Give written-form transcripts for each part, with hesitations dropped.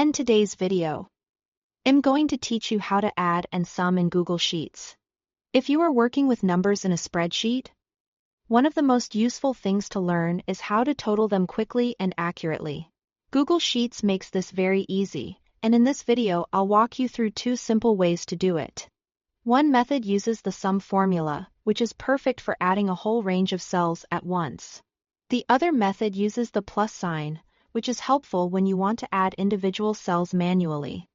end today's video. I'm going to teach you how to add and sum in Google Sheets. If you are working with numbers in a spreadsheet, one of the most useful things to learn is how to total them quickly and accurately. Google Sheets makes this very easy, and in this video I'll walk you through two simple ways to do it. One method uses the sum formula, which is perfect for adding a whole range of cells at once. The other method uses the plus sign, which is helpful when you want to add individual cells manually.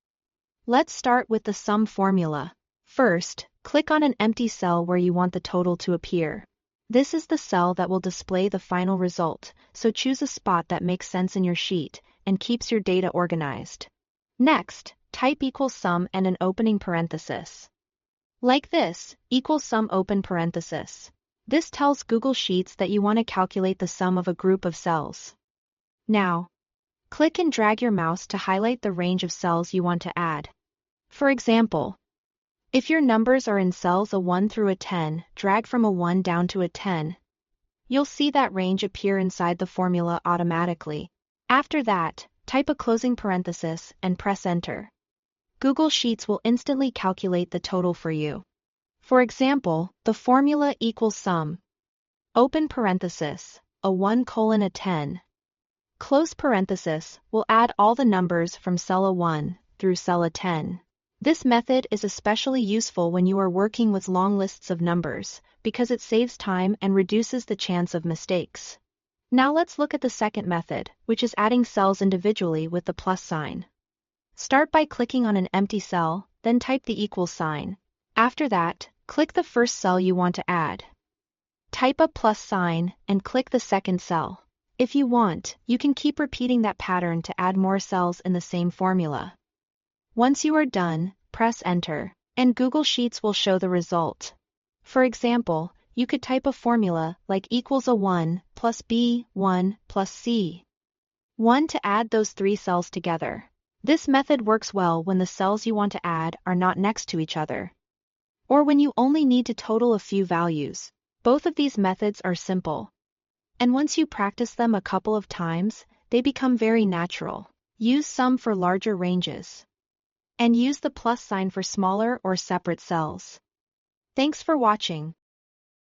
Let's start with the sum formula. First, click on an empty cell where you want the total to appear. This is the cell that will display the final result, so choose a spot that makes sense in your sheet and keeps your data organized. Next, type equals sum and an opening parenthesis. Like this, equals sum open parenthesis. This tells Google Sheets that you want to calculate the sum of a group of cells. Now, click and drag your mouse to highlight the range of cells you want to add. For example, if your numbers are in cells a 1 through a 10, drag from a 1 down to a 10. You'll see that range appear inside the formula automatically. After that, type a closing parenthesis and press enter. Google Sheets will instantly calculate the total for you. For example, the formula equals sum, open parenthesis, a 1 colon a 10, close parenthesis, will add all the numbers from cell A1 through cell A10. This method is especially useful when you are working with long lists of numbers, because it saves time and reduces the chance of mistakes. Now let's look at the second method, which is adding cells individually with the plus sign. Start by clicking on an empty cell, then type the equals sign. After that, click the first cell you want to add. Type a plus sign and click the second cell. If you want, you can keep repeating that pattern to add more cells in the same formula. Once you are done, press enter, and Google Sheets will show the result. For example, you could type a formula like equals A1 plus B1 plus C1 to add those three cells together. This method works well when the cells you want to add are not next to each other, or when you only need to total a few values. Both of these methods are simple, and once you practice them a couple of times, they become very natural. Use sum for larger ranges, and use the plus sign for smaller or separate cells. Thanks for watching.